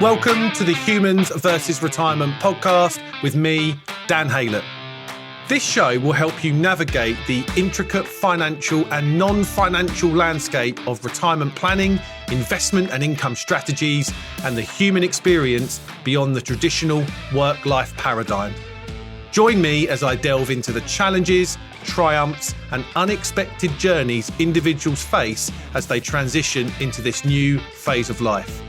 Welcome to the Humans versus Retirement podcast with me, Dan Haylett. This show will help you navigate the intricate financial and non-financial landscape of retirement planning, investment and income strategies, and the human experience beyond the traditional work-life paradigm. Join me as I delve into the challenges, triumphs, and unexpected journeys individuals face as they transition into this new phase of life.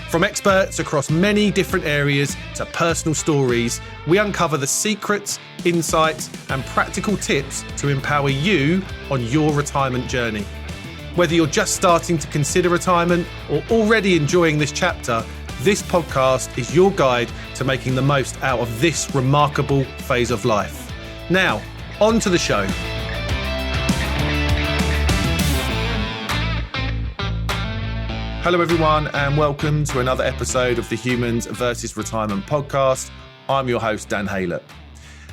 From experts across many different areas to personal stories, we uncover the secrets, insights, and practical tips to empower you on your retirement journey. Whether you're just starting to consider retirement or already enjoying this chapter, this podcast is your guide to making the most out of this remarkable phase of life. Now, on to the show. Hello everyone and welcome to another episode of the Humans versus Retirement podcast. I'm your host, Dan Haylett.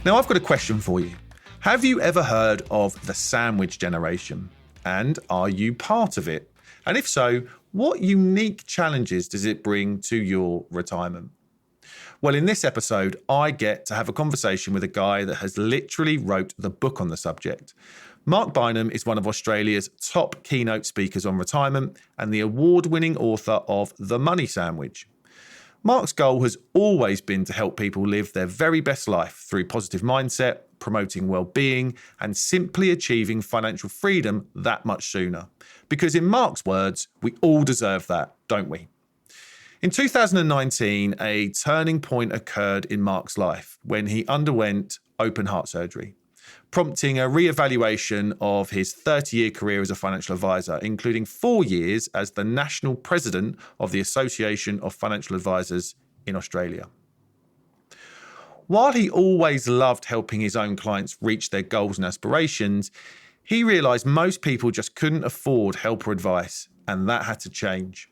Now I've got a question for you. Have you ever heard of the sandwich generation? And are you part of it? And if so, what unique challenges does it bring to your retirement? Well, in this episode, I get to have a conversation with a guy that has literally wrote the book on the subject. Marc Bineham is one of Australia's top keynote speakers on retirement and the award-winning author of The Money Sandwich. Marc's goal has always been to help people live their very best life through positive mindset, promoting well-being, and simply achieving financial freedom that much sooner. Because in Marc's words, we all deserve that, don't we? In 2019, a turning point occurred in Marc's life when he underwent open heart surgery, prompting a re-evaluation of his 30-year career as a financial advisor, including 4 years as the national president of the Association of Financial Advisors in Australia. While he always loved helping his own clients reach their goals and aspirations, he realised most people just couldn't afford help or advice, and that had to change.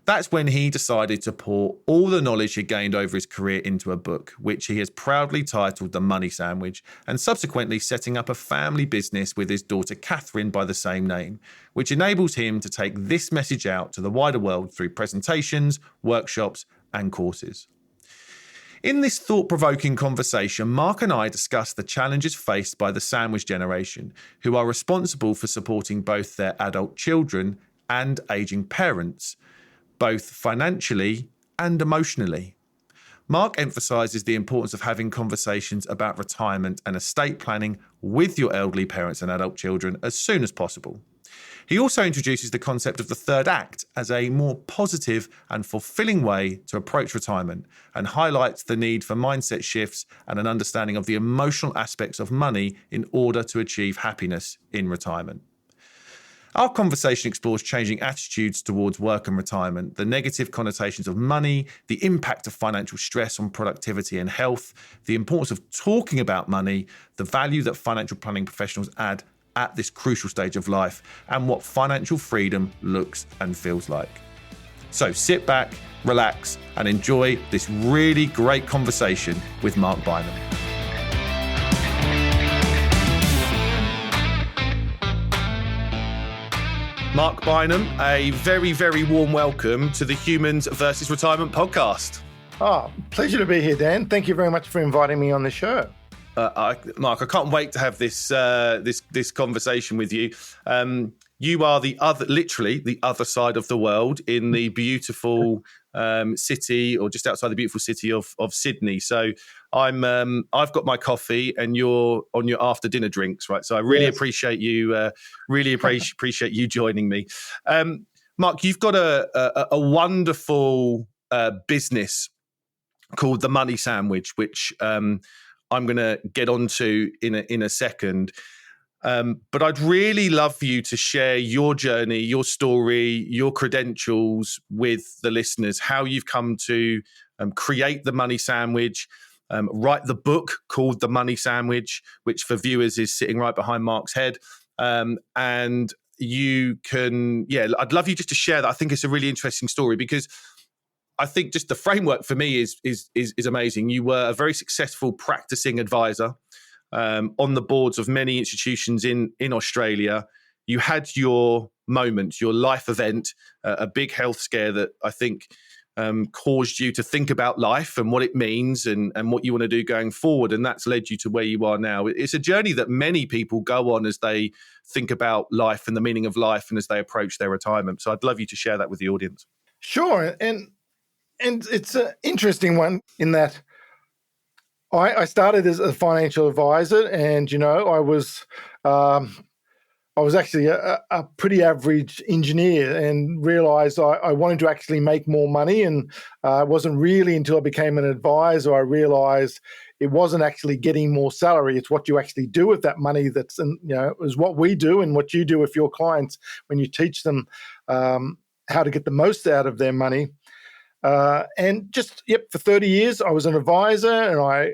That's when he decided to pour all the knowledge he gained over his career into a book, which he has proudly titled The Money Sandwich, and subsequently setting up a family business with his daughter Catherine by the same name, which enables him to take this message out to the wider world through presentations, workshops, and courses. In this thought-provoking conversation, Marc and I discuss the challenges faced by the sandwich generation, who are responsible for supporting both their adult children and ageing parents, both financially and emotionally. Marc emphasises the importance of having conversations about retirement and estate planning with your elderly parents and adult children as soon as possible. He also introduces the concept of the third act as a more positive and fulfilling way to approach retirement, and highlights the need for mindset shifts and an understanding of the emotional aspects of money in order to achieve happiness in retirement. Our conversation explores changing attitudes towards work and retirement, the negative connotations of money, the impact of financial stress on productivity and health, the importance of talking about money, the value that financial planning professionals add at this crucial stage of life, and what financial freedom looks and feels like. So sit back, relax, and enjoy this really great conversation with Marc Bineham. Marc Bineham, a very, very warm welcome to the Humans versus Retirement podcast. Oh, pleasure to be here, Dan. Thank you very much for inviting me on the show. Marc, I can't wait to have this conversation with you. You are literally the other side of the world in the beautiful city, or just outside the beautiful city of Sydney. So I've got my coffee and you're on your after dinner drinks, right? So I really appreciate you. Appreciate you joining me, Marc. You've got a wonderful business called The Money Sandwich, which I'm going to get onto in a second. But I'd really love for you to share your journey, your story, your credentials with the listeners, how you've come to create The Money Sandwich, write the book called The Money Sandwich, which for viewers is sitting right behind Marc's head. And you can, I'd love you just to share that. I think it's a really interesting story because I think just the framework for me is amazing. You were a very successful practicing advisor on the boards of many institutions in Australia. You had your moment, your life event, a big health scare that I think caused you to think about life and what it means and what you want to do going forward. And that's led you to where you are now. It's a journey that many people go on as they think about life and the meaning of life and as they approach their retirement. So I'd love you to share that with the audience. Sure. And it's an interesting one in that I started as a financial advisor, and, I was actually a pretty average engineer and realized I wanted to actually make more money. And it wasn't really until I became an advisor I realized it wasn't actually getting more salary. It's what you actually do with that money is what we do and what you do with your clients when you teach them how to get the most out of their money. For 30 years, I was an advisor,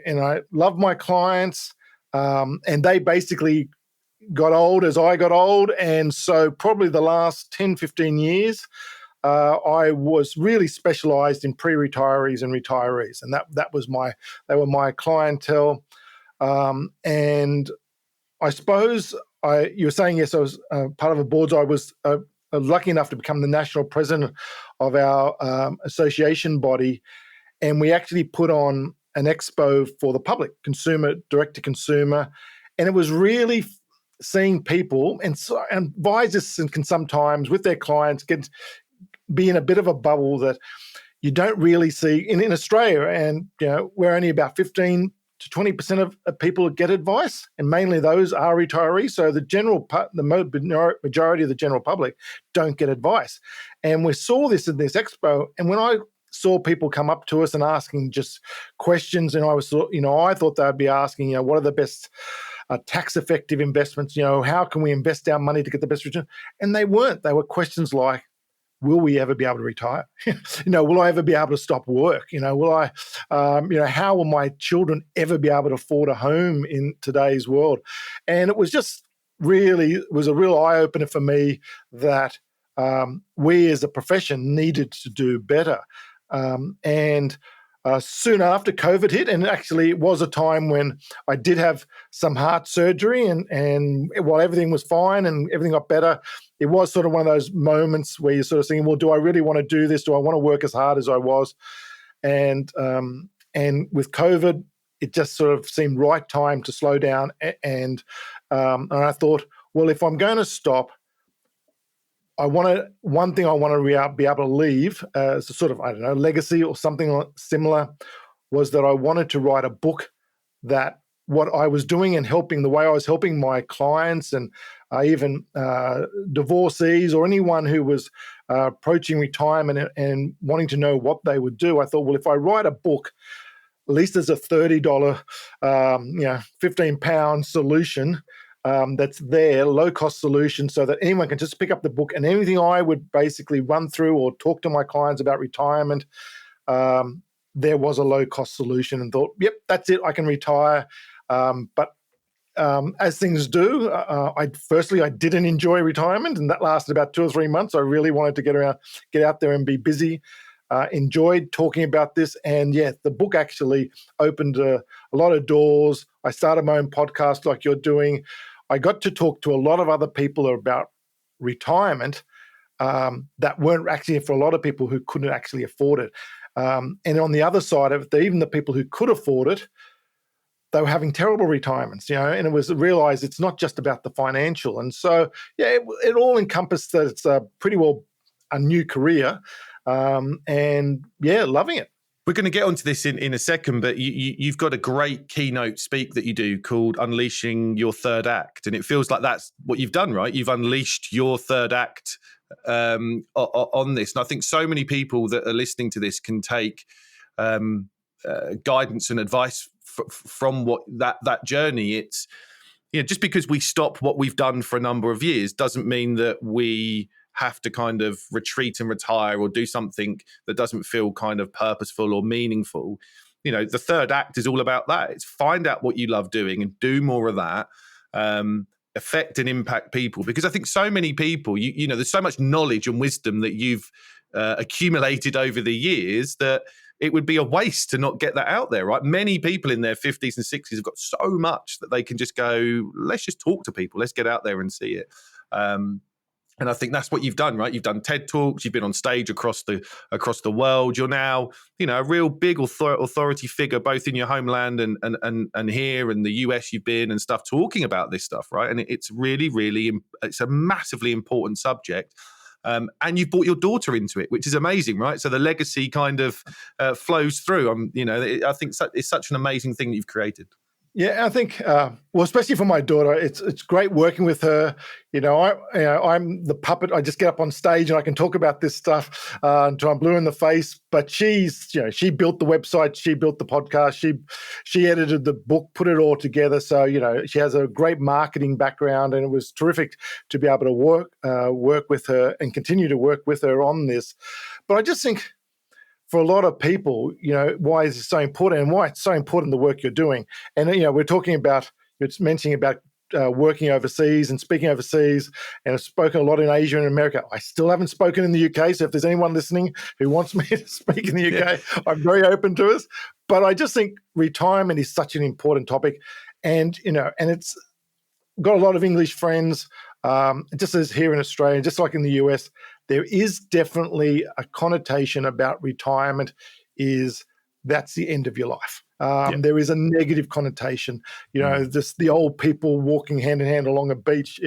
and I loved my clients, and they basically got old as I got old. And so probably the last 10, 15 years, I was really specialized in pre-retirees and retirees. And they were my clientele. And I suppose you were saying, yes, I was part of a board. I was lucky enough to become the national president of our association body. And we actually put on an expo for the public, consumer, direct to consumer. And it was really seeing people, and advisors can sometimes with their clients be in a bit of a bubble that you don't really see in Australia. And we're only about 15 to 20% of people get advice, and mainly those are retirees. So the majority of the general public don't get advice. And we saw this in this expo, and when I saw people come up to us and asking just questions, and I thought they'd be asking, what are the best tax-effective investments? How can we invest our money to get the best return? And they weren't. They were questions like, will we ever be able to retire? Will I ever be able to stop work? Will I, how will my children ever be able to afford a home in today's world? And it was just it was a real eye-opener for me that we as a profession needed to do better. Soon after COVID hit, and actually it was a time when I did have some heart surgery, and while everything was fine and everything got better, it was sort of one of those moments where you're sort of thinking, well, do I really want to do this? Do I want to work as hard as I was? And with COVID, it just sort of seemed right time to slow down. And I thought, well, if I'm going to stop, one thing I want to be able to leave as a sort of, legacy or something similar, was that I wanted to write a book that what I was doing and the way I was helping my clients and even divorcees or anyone who was approaching retirement and wanting to know what they would do. I thought, well, if I write a book, at least there's a $30, £15 solution that's there, low-cost solution, so that anyone can just pick up the book, and anything I would basically run through or talk to my clients about retirement, there was a low-cost solution, and thought, yep, that's it, I can retire. But as things do, I didn't enjoy retirement, and that lasted about 2 or 3 months. I really wanted to get out there and be busy. Enjoyed talking about this, and the book actually opened a lot of doors. I started my own podcast like you're doing. I got to talk to a lot of other people about retirement that weren't actually, for a lot of people who couldn't actually afford it. And on the other side of it, even the people who could afford it, they were having terrible retirements, and it was realized it's not just about the financial. And so, it all encompassed that it's pretty well a new career. Loving it. We're going to get onto this in a second, but you've got a great keynote speak that you do called Unleashing Your Third Act. And it feels like that's what you've done, right? You've unleashed your third act on this. And I think so many people that are listening to this can take guidance and advice from what that journey. It's, just because we stop what we've done for a number of years doesn't mean that we have to kind of retreat and retire or do something that doesn't feel kind of purposeful or meaningful. The third act is all about that. It's find out what you love doing and do more of that, affect and impact people. Because I think so many people, there's so much knowledge and wisdom that you've accumulated over the years that it would be a waste to not get that out there, right? Many people in their 50s and 60s have got so much that they can just go, let's just talk to people. Let's get out there and see it. And I think that's what you've done, right? You've done TED Talks, you've been on stage across the world. You're now, a real big authority figure, both in your homeland and here in the US you've been and stuff, talking about this stuff, right? And it's it's a massively important subject. And you've brought your daughter into it, which is amazing, right? So the legacy kind of flows through. I think it's such an amazing thing that you've created. Yeah, I think, especially for my daughter, it's great working with her. I'm the puppet. I just get up on stage and I can talk about this stuff until I'm blue in the face. But she built the website, she built the podcast, she edited the book, put it all together. So she has a great marketing background, and it was terrific to be able to work with her and continue to work with her on this. But I just think, for a lot of people, why is it so important, and why it's so important, the work you're doing. And, we're talking about, you're mentioning about working overseas and speaking overseas, and I've spoken a lot in Asia and America. I still haven't spoken in the UK, so if there's anyone listening who wants me to speak in the UK, I'm very open to it. But I just think retirement is such an important topic. And, and it's got a lot of English friends, just as here in Australia, just like in the US, there is definitely a connotation about retirement that's the end of your life. There is a negative connotation, just the old people walking hand in hand along a beach,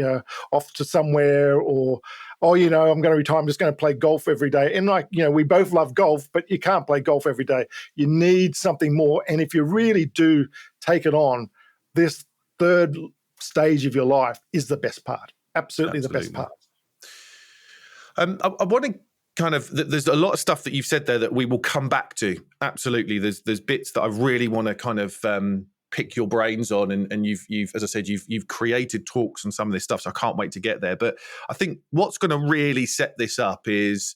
off to somewhere, or, I'm going to retire, I'm just going to play golf every day. And we both love golf, but you can't play golf every day. You need something more. And if you really do take it on, this third stage of your life is the best part. Absolutely the best part. I want to kind of, there's a lot of stuff that you've said there that we will come back to. Absolutely. There's bits that I really want to kind of pick your brains on. And you've, as I said, you've created talks on some of this stuff. So I can't wait to get there. But I think what's going to really set this up is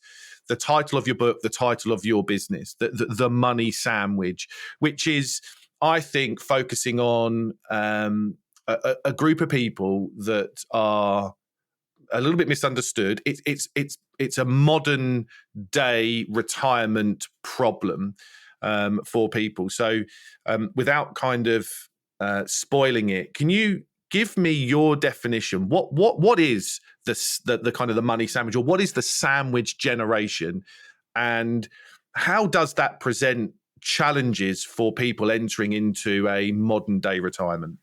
the title of your book, the title of your business, the money sandwich, which is, I think, focusing on a group of people that are a little bit misunderstood. It's a modern day retirement problem for people. So without kind of spoiling it, can you give me your definition? What is the kind of the money sandwich, or what is the sandwich generation, and how does that present challenges for people entering into a modern day retirement?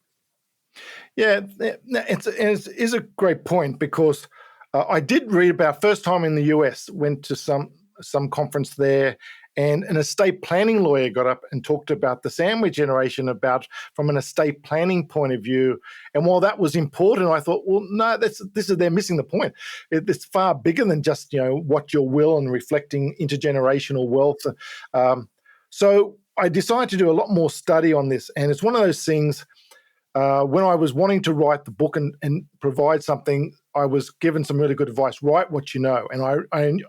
Yeah, it's a great point, because I did read about, first time in the US, went to some conference there, and an estate planning lawyer got up and talked about the sandwich generation, from an estate planning point of view. And while that was important, I thought, well, no, they're missing the point. It's far bigger than just what your will and reflecting intergenerational wealth. So I decided to do a lot more study on this, and it's one of those things. When I was wanting to write the book and provide something, I was given some really good advice. Write what you know. And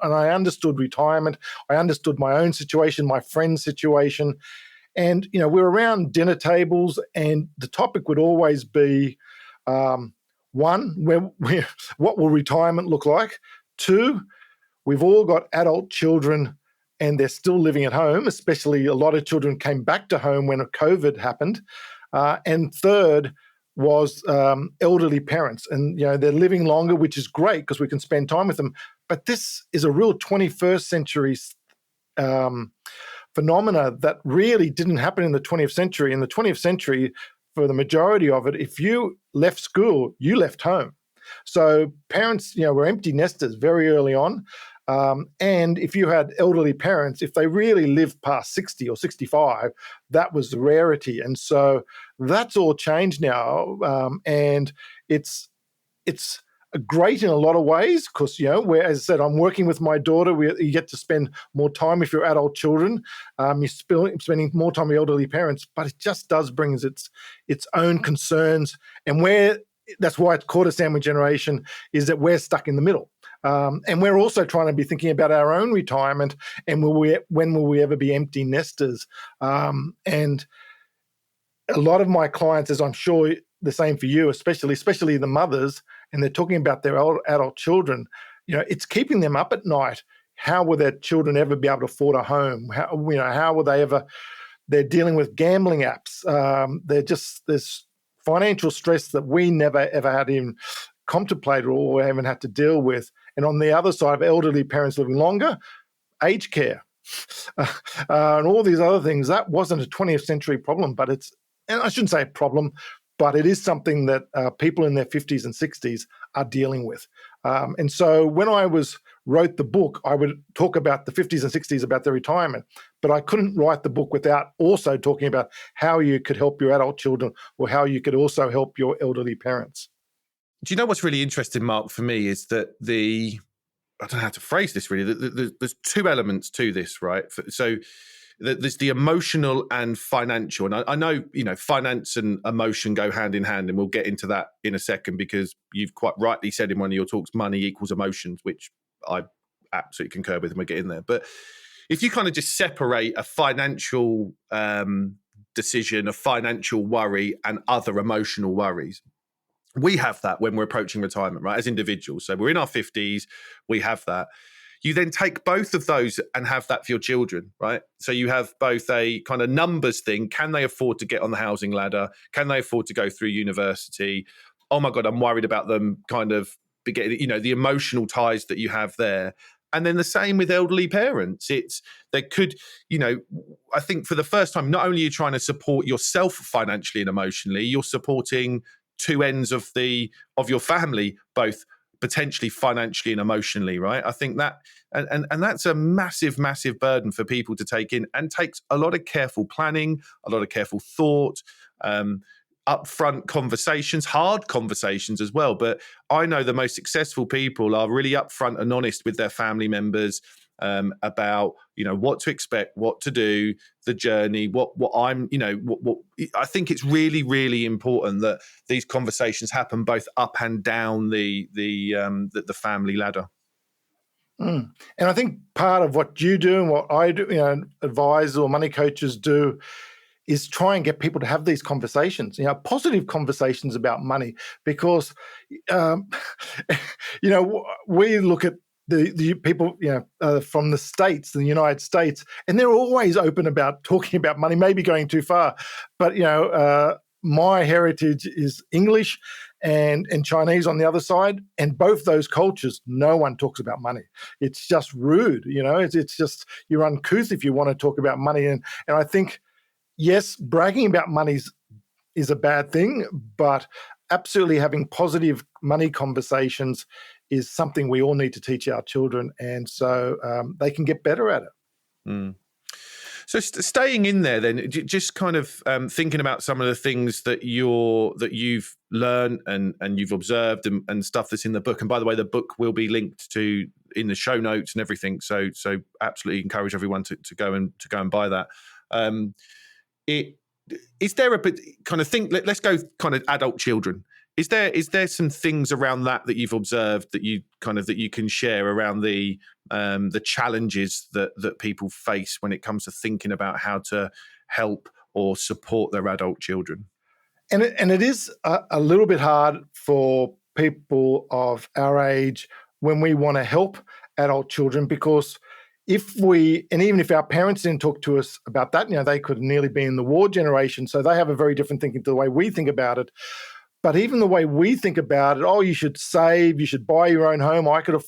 I understood retirement. I understood my own situation, my friend's situation. And, we're around dinner tables, and the topic would always be, one, what will retirement look like? Two, we've all got adult children and they're still living at home, especially a lot of children came back to home when COVID happened. And third was elderly parents. And, they're living longer, which is great because we can spend time with them. But this is a real 21st century phenomena that really didn't happen in the 20th century. In the 20th century, for the majority of it, if you left school, you left home. So parents, were empty nesters very early on. And if you had elderly parents, if they really lived past 60 or 65, that was the rarity. And so that's all changed now. And it's great in a lot of ways because, where, as I said, I'm working with my daughter. You get to spend more time with your adult children. You're spending more time with elderly parents, but it just does bring its own concerns. And that's why it's called a sandwich generation, is that we're stuck in the middle. And we're also trying to be thinking about our own retirement and when will we ever be empty nesters? And a lot of my clients, as I'm sure the same for you, especially the mothers, and they're talking about their adult children, it's keeping them up at night. How will their children ever be able to afford a home? How will they ever? They're dealing with gambling apps. There's financial stress that we never ever had in contemplated or haven't had to deal with. And on the other side of elderly parents living longer, aged care and all these other things, that wasn't a 20th century problem, but and I shouldn't say a problem, but it is something that people in their 50s and 60s are dealing with. And so when I wrote the book, I would talk about the 50s and 60s, about their retirement, but I couldn't write the book without also talking about how you could help your adult children or how you could also help your elderly parents. Do you know what's really interesting, Mark, for me is that I don't know how to phrase this really. There's two elements to this, right? So there's the emotional and financial. And I know, finance and emotion go hand in hand, and we'll get into that in a second, because you've quite rightly said in one of your talks, money equals emotions, which I absolutely concur with, and we'll get in there. But if you kind of just separate a financial decision, a financial worry, and other emotional worries, we have that when we're approaching retirement, right? As individuals. So we're in our 50s, we have that. You then take both of those and have that for your children, right? So you have both a kind of numbers thing. Can they afford to get on the housing ladder? Can they afford to go through university? Oh my God, I'm worried about them kind of getting, the emotional ties that you have there. And then the same with elderly parents. They could, I think for the first time, not only are you trying to support yourself financially and emotionally, you're supporting two ends of your family, both potentially financially and emotionally, right? I think that, and that's a massive, massive burden for people to take in, and takes a lot of careful planning, a lot of careful thought, upfront conversations, hard conversations as well. But I know the most successful people are really upfront and honest with their family members about what to expect, what to do, the journey, what I think it's really, really important that these conversations happen both up and down the family ladder. And I think part of what you do and what I do, advisors or money coaches do, is try and get people to have these conversations, positive conversations about money, because we look at the people, from the States, the United States, and they're always open about talking about money, maybe going too far. But, my heritage is English and Chinese on the other side. And both those cultures, no one talks about money. It's just rude, it's just, you're uncouth if you want to talk about money. And I think, yes, bragging about money is a bad thing, but absolutely having positive money conversations is something we all need to teach our children, and so they can get better at it. Mm. So staying in there, then, just kind of thinking about some of the things that you've learned and you've observed and stuff that's in the book. And by the way, the book will be linked to in the show notes and everything. So absolutely encourage everyone to go and buy that. Is there a bit kind of thing? Let's go kind of adult children. Is there some things around that you've observed that you can share around the challenges that people face when it comes to thinking about how to help or support their adult children? And it is a little bit hard for people of our age when we want to help adult children, because even if our parents didn't talk to us about that, they could nearly be in the war generation, so they have a very different thinking to the way we think about it. But even the way we think about it, you should save, you should buy your own home. I could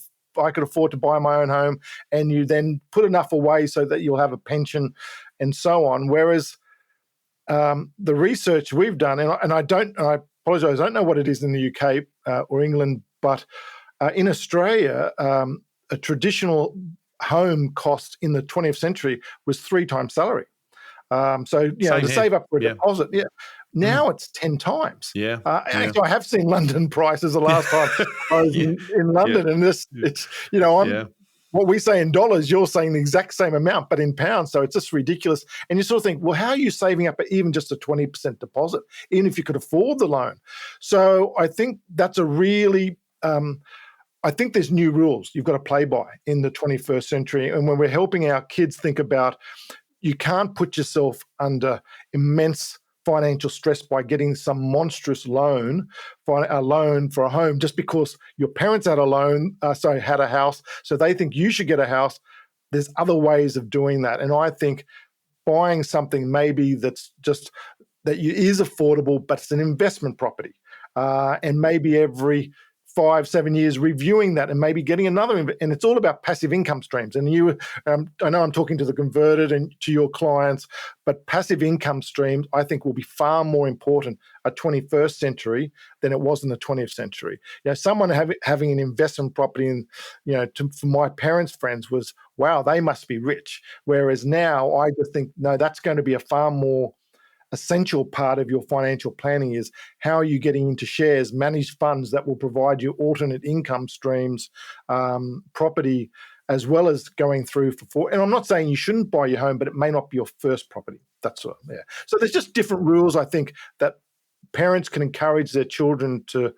afford to buy my own home, and you then put enough away so that you'll have a pension, and so on. Whereas the research we've done, and I apologise, I don't know what it is in the UK or England, but in Australia, a traditional home cost in the 20th century was 3 times salary. To save up for a deposit, now it's 10 times. Actually, I have seen London prices the last time I was in London, and what we say in dollars, you're saying the exact same amount, but in pounds. So it's just ridiculous. And you sort of think, well, how are you saving up even just a 20% deposit, even if you could afford the loan? So I think that's a really I think there's new rules you've got to play by in the 21st century. And when we're helping our kids think about, you can't put yourself under immense financial stress by getting some monstrous loan for a home just because your parents had had a house, so they think you should get a house. There's other ways of doing that. And I think buying something maybe that's just is affordable, but it's an investment property. And maybe every 5-7 years reviewing that and maybe getting another, and it's all about passive income streams. And I know I'm talking to the converted and to your clients, but passive income streams, I think, will be far more important at 21st century than it was in the 20th century. Someone having an investment property, and for my parents' friends was, wow, they must be rich. Whereas now, I just think, no, that's going to be a far more essential part of your financial planning is how are you getting into shares, managed funds that will provide you alternate income streams, property, as well as going through for. And I'm not saying you shouldn't buy your home, but it may not be your first property. That's what, yeah. So there's just different rules, I think, that parents can encourage their children to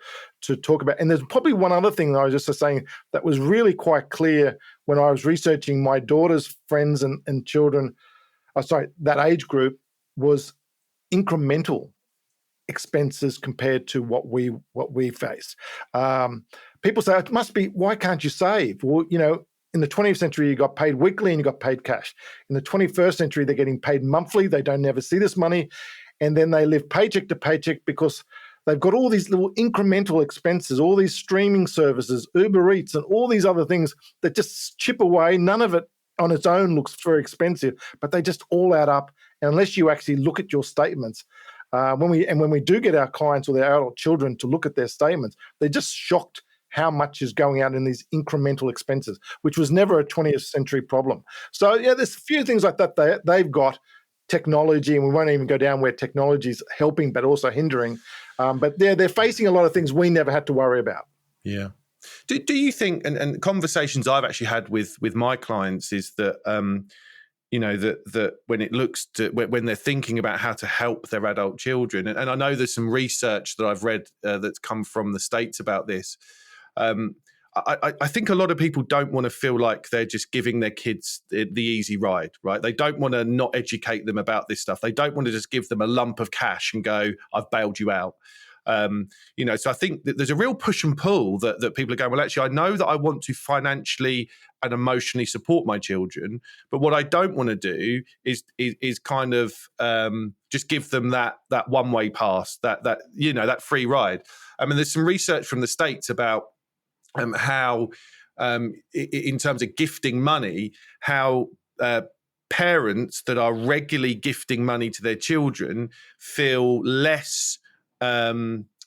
talk about. And there's probably one other thing that I was just saying that was really quite clear when I was researching my daughter's friends and children, that age group, was incremental expenses compared to what we face. People say it must be, why can't you save? Well, in the 20th century, you got paid weekly and you got paid cash. In the 21st century, they're getting paid monthly. They don't never see this money. And then they live paycheck to paycheck because they've got all these little incremental expenses, all these streaming services, Uber Eats, and all these other things that just chip away. None of it on its own looks very expensive, but they just all add up. And unless you actually look at your statements, when we do get our clients or their adult children to look at their statements, they're just shocked how much is going out in these incremental expenses, which was never a 20th century problem. So yeah, there's a few things like that. They've got technology, and we won't even go down where technology is helping but also hindering. But they're facing a lot of things we never had to worry about. Yeah. Do you think, and conversations I've actually had with my clients is that, that when it looks to, when they're thinking about how to help their adult children, and I know there's some research that I've read that's come from the States about this. I think a lot of people don't want to feel like they're just giving their kids the easy ride, right? They don't want to not educate them about this stuff. They don't want to just give them a lump of cash and go, I've bailed you out. So I think that there's a real push and pull that people are going, well, actually, I know that I want to financially and emotionally support my children, but what I don't want to do is kind of just give them that one-way pass, that free ride. I mean, there's some research from the States about how, in terms of gifting money, how parents that are regularly gifting money to their children feel less.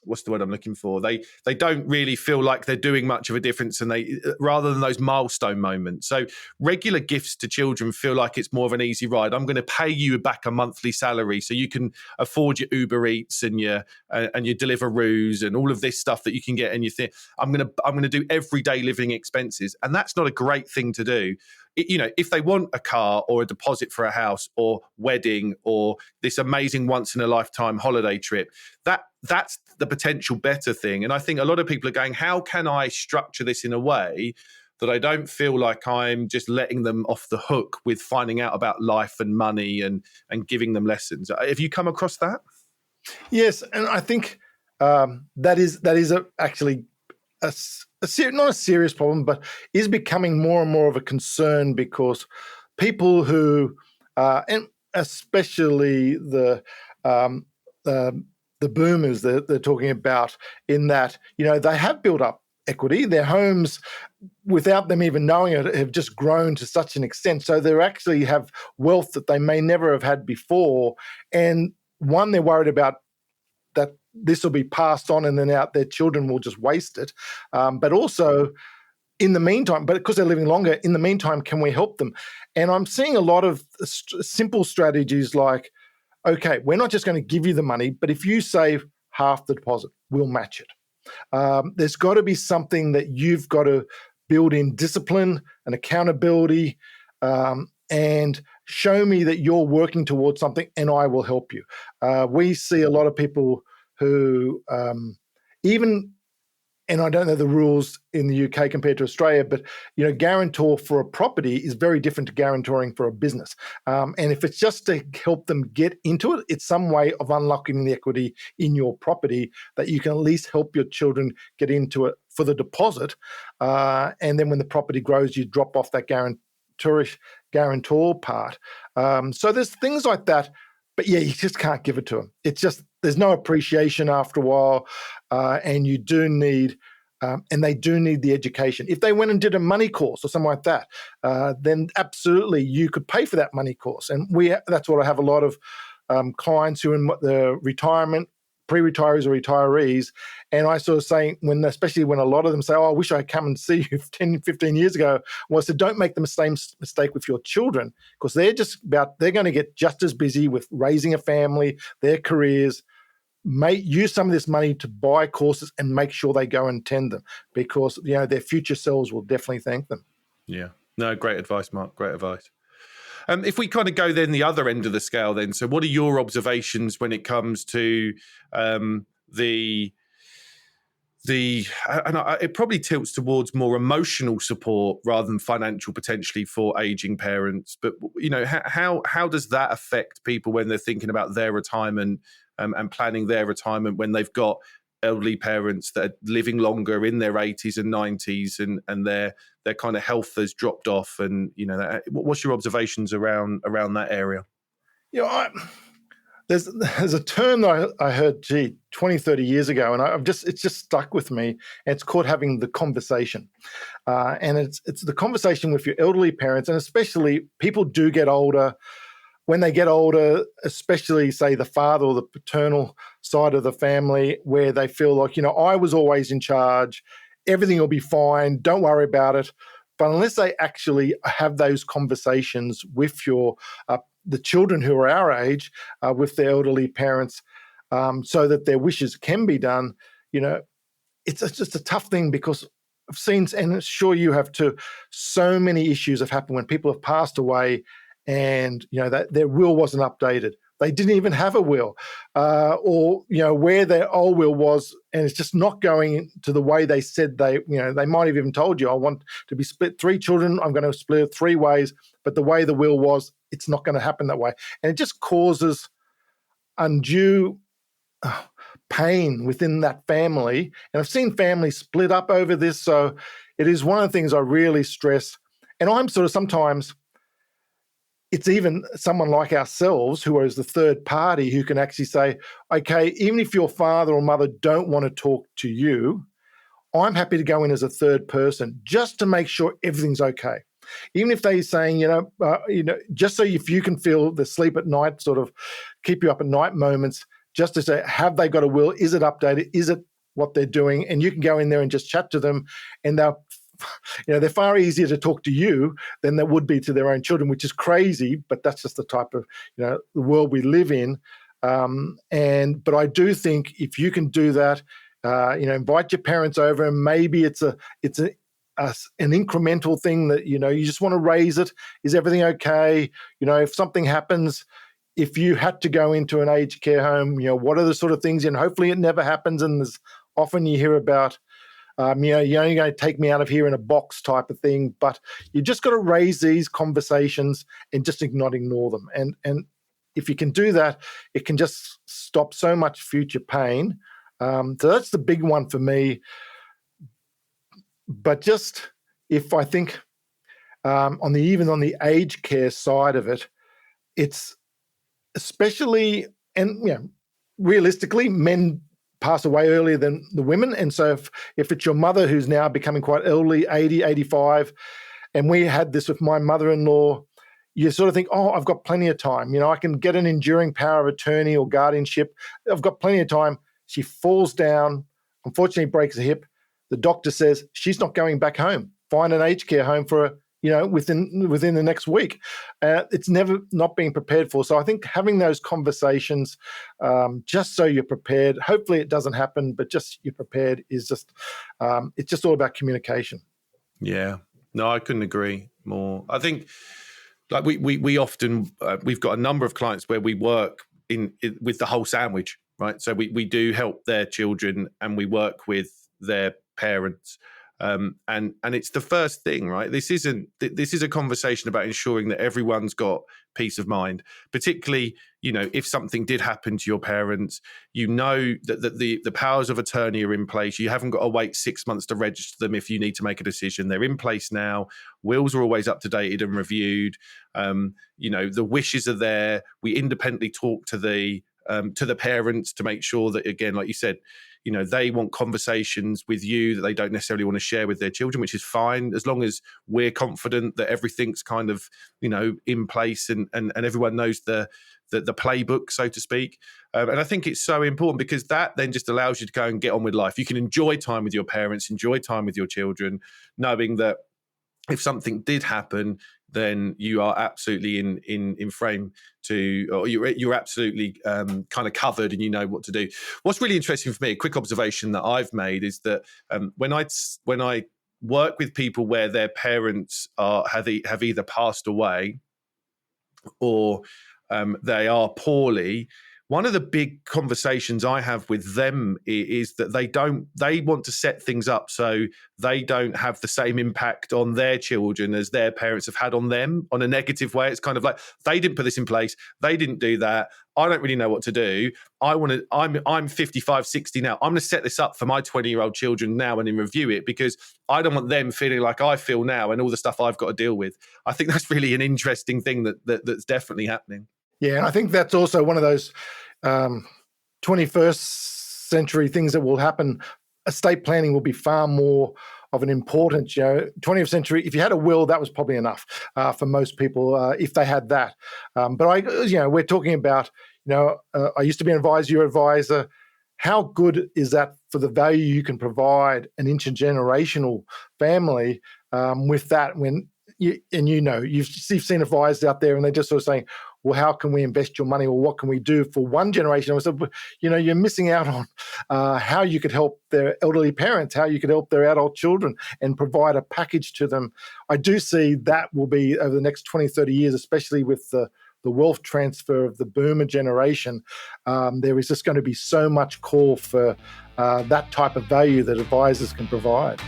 What's the word I'm looking for? They don't really feel like they're doing much of a difference, and they rather than those milestone moments. So regular gifts to children feel like it's more of an easy ride. I'm going to pay you back a monthly salary so you can afford your Uber Eats and your Deliveroos and all of this stuff that you can get. And you think I'm going to do everyday living expenses, and that's not a great thing to do. If they want a car or a deposit for a house or wedding or this amazing once in a lifetime holiday trip, that's the potential better thing. And I think a lot of people are going, how can I structure this in a way that I don't feel like I'm just letting them off the hook with finding out about life and money and giving them lessons? Have you come across that? Yes, and I think that is actually not a serious problem, but is becoming more and more of a concern, because people who, and especially the boomers that they're talking about, in that, they have built up equity. Their homes, without them even knowing it, have just grown to such an extent. So they actually have wealth that they may never have had before. And one, they're worried about that this will be passed on and then their children will just waste it. But also, in the meantime, but because they're living longer, in the meantime, can we help them? And I'm seeing a lot of simple strategies like, okay, we're not just going to give you the money, but if you save half the deposit, we'll match it. There's got to be something that you've got to build in discipline and accountability, and show me that you're working towards something and I will help you. We see a lot of people who and I don't know the rules in the UK compared to Australia, but guarantor for a property is very different to guarantoring for a business. And if it's just to help them get into it, it's some way of unlocking the equity in your property that you can at least help your children get into it for the deposit. And then when the property grows, you drop off that guarantor part. So there's things like that. But yeah, you just can't give it to them. It's just, there's no appreciation after a while, and you do need and they do need the education. If they went and did a money course or something like that, then absolutely you could pay for that money course. And that's what I have a lot of clients who are in the retirement, pre-retirees or retirees. And I sort of say, especially when a lot of them say, oh, I wish I had come and see you 10, 15 years ago. Well, I said, don't make the same mistake with your children, because they're going to get just as busy with raising a family, their careers. Use some of this money to buy courses and make sure they go and attend them, because their future selves will definitely thank them. Yeah. No, great advice, Mark. Great advice. If we kind of go then the other end of the scale then, so what are your observations when it comes to it probably tilts towards more emotional support rather than financial potentially for aging parents. But, how does that affect people when they're thinking about their retirement and planning their retirement when they've got elderly parents that are living longer in their 80s and 90s and their kind of health has dropped off? And, what's your observations around that area? There's a term that I heard, 20, 30 years ago, and it's just stuck with me. And it's called having the conversation. And it's the conversation with your elderly parents, and especially people do get older. When they get older, especially say the father or the paternal side of the family, where they feel like, I was always in charge, everything will be fine, don't worry about it. But unless they actually have those conversations with the children who are our age, with their elderly parents, so that their wishes can be done, it's just a tough thing, because I've seen, and sure you have too, so many issues have happened when people have passed away, and that their will wasn't updated. They didn't even have a will, or where their old will was, and it's just not going to the way they said they might have even told you, I want to be split 3 children, I'm going to split it 3 ways, but the way the will was, it's not going to happen that way. And it just causes undue pain within that family. And I've seen families split up over this. So it is one of the things I really stress. And I'm sort of sometimes, it's even someone like ourselves who is the third party who can actually say, okay, even if your father or mother don't want to talk to you, I'm happy to go in as a third person just to make sure everything's okay. Even if they're saying, just so if you can feel the sleep at night, sort of keep you up at night moments, just to say, have they got a will? Is it updated? Is it what they're doing? And you can go in there and just chat to them, and they're far easier to talk to you than they would be to their own children, which is crazy, but that's just the type of the world we live in. But I do think if you can do that, invite your parents over, and maybe it's an incremental thing that you just want to raise it. Is everything okay? If something happens, if you had to go into an aged care home, what are the sort of things? And hopefully it never happens. And there's often you hear about, you're only going to take me out of here in a box type of thing. But you just got to raise these conversations and just not ignore them. And if you can do that, it can just stop so much future pain. So that's the big one for me. But just if I think on the aged care side of it, it's especially, and realistically, men pass away earlier than the women. And so if it's your mother who's now becoming quite elderly, 80, 85, and we had this with my mother-in-law, you sort of think, oh, I've got plenty of time. I can get an enduring power of attorney or guardianship. I've got plenty of time. She falls down, unfortunately breaks a hip. The doctor says she's not going back home. Find an aged care home for her, within the next week. It's never not being prepared for. So I think having those conversations, just so you're prepared, hopefully it doesn't happen, but just you're prepared is just, it's just all about communication. Yeah, no, I couldn't agree more. I think like we often, we've got a number of clients where we work with the whole sandwich, right? So we do help their children and we work with their parents. And it's the first thing, right? This is a conversation about ensuring that everyone's got peace of mind, particularly, if something did happen to your parents, that the powers of attorney are in place. You haven't got to wait 6 months to register them if you need to make a decision. They're in place now. Wills are always up to date and reviewed. The wishes are there. We independently talk to the parents to make sure that, again, like you said, they want conversations with you that they don't necessarily want to share with their children, which is fine, as long as we're confident that everything's kind of, in place and everyone knows the playbook, so to speak. And I think it's so important because that then just allows you to go and get on with life. You can enjoy time with your parents, enjoy time with your children, knowing that if something did happen, then you are absolutely in frame or you're absolutely kind of covered and you know what to do. What's really interesting for me, a quick observation that I've made, is that when I work with people where their parents have either passed away or they are poorly, one of the big conversations I have with them is that they want to set things up so they don't have the same impact on their children as their parents have had on them on a negative way. It's kind of like, they didn't put this in place. They didn't do that. I don't really know what to do. I'm 55, 60 now. I'm going to set this up for my 20-year-old children now and then review it because I don't want them feeling like I feel now and all the stuff I've got to deal with. I think that's really an interesting thing that's definitely happening. Yeah, and I think that's also one of those 21st century things that will happen. Estate planning will be far more of an importance. 20th century, if you had a will, that was probably enough for most people if they had that. But we're talking about, I used to be an advisor, you're an advisor. How good is that for the value you can provide an intergenerational family with that? When you've seen advisors out there and they're just sort of saying, well, how can we invest your money, or what can we do for one generation? I said, you're missing out on how you could help their elderly parents, how you could help their adult children and provide a package to them. I do see that will be over the next 20, 30 years, especially with the wealth transfer of the boomer generation. There is just going to be so much call for that type of value that advisors can provide.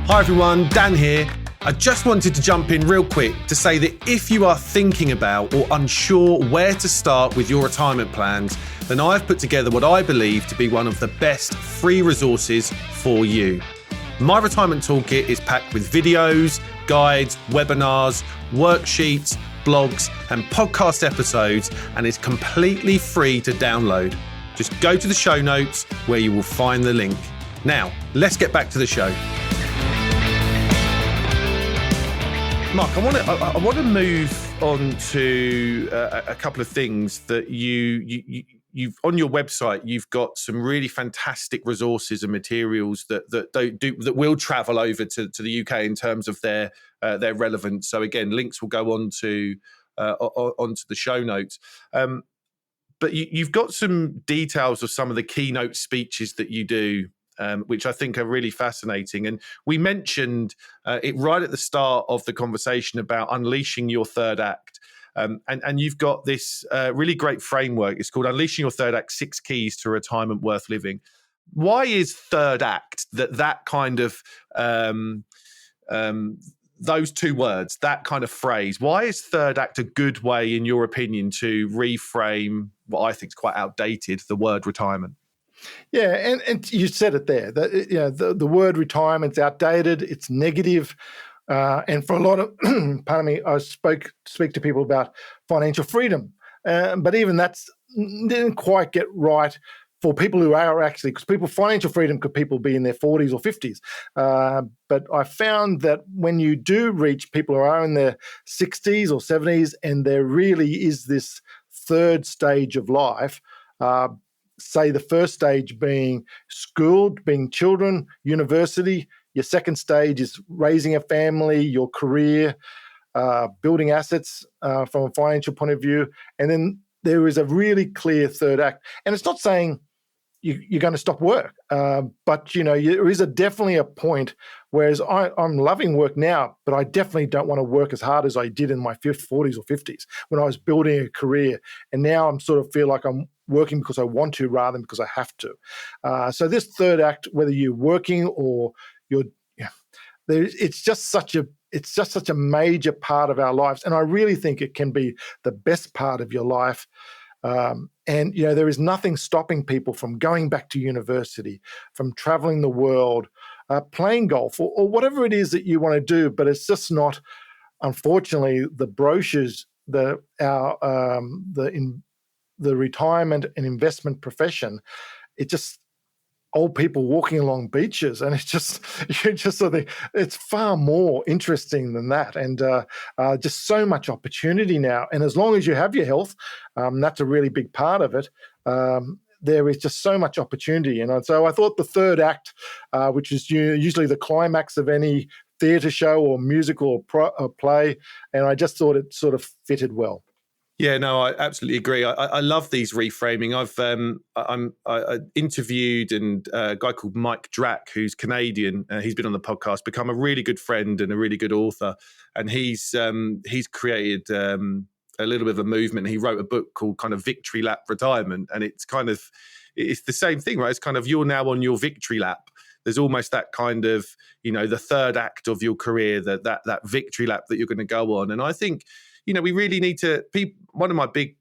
Hi everyone, Dan here. I just wanted to jump in real quick to say that if you are thinking about or unsure where to start with your retirement plans, then I've put together what I believe to be one of the best free resources for you. My Retirement Toolkit is packed with videos, guides, webinars, worksheets, blogs, and podcast episodes, and is completely free to download. Just go to the show notes where you will find the link. Now, let's get back to the show. Marc, I want to move on to a couple of things that you've on your website. You've got some really fantastic resources and materials that will travel over to the UK in terms of their relevance. So again, links will go onto the show notes. But you've got some details of some of the keynote speeches that you do, which I think are really fascinating. And we mentioned it right at the start of the conversation about unleashing your third act. And you've got this really great framework. It's called Unleashing Your Third Act, 6 Keys to Retirement Worth Living. Why is third act, that kind of, those two words, that kind of phrase, why is third act a good way, in your opinion, to reframe what I think is quite outdated, the word retirement? Yeah, and you said it there. The word retirement's outdated. It's negative, and for a lot of, pardon me, I speak to people about financial freedom, but even that's didn't quite get right for people who are actually, because financial freedom could people be in their 40s or 50s, but I found that when you do reach people who are in their 60s or 70s, and there really is this third stage of life. Say the first stage being school, being children, university. Your second stage is raising a family, your career, building assets from a financial point of view. And then there is a really clear third act. And it's not saying you're going to stop work, but there is definitely a point. Whereas I'm loving work now, but I definitely don't want to work as hard as I did in my 40s or 50s when I was building a career. And now I'm sort of feel like I'm working because I want to rather than because I have to. So this third act, whether you're working or it's just such a major part of our lives, and I really think it can be the best part of your life. And there is nothing stopping people from going back to university, from traveling the world, playing golf, or whatever it is that you want to do. But it's just not, unfortunately, the brochures, the the retirement and investment profession, it just old people walking along beaches, and it's just you just sort of it's far more interesting than that, and just so much opportunity now. And as long as you have your health, that's a really big part of it. There is just so much opportunity, and so I thought the third act, which is usually the climax of any theatre show or musical or play, and I just thought it sort of fitted well. Yeah, no, I absolutely agree. I love these reframing. I interviewed a guy called Mike Drack, who's Canadian. He's been on the podcast, become a really good friend and a really good author. And he's created a little bit of a movement. He wrote a book called kind of Victory Lap Retirement, and it's the same thing, right? It's kind of you're now on your victory lap. There's almost that kind of, the third act of your career, that victory lap that you're going to go on. And I think, we really need to. One of my big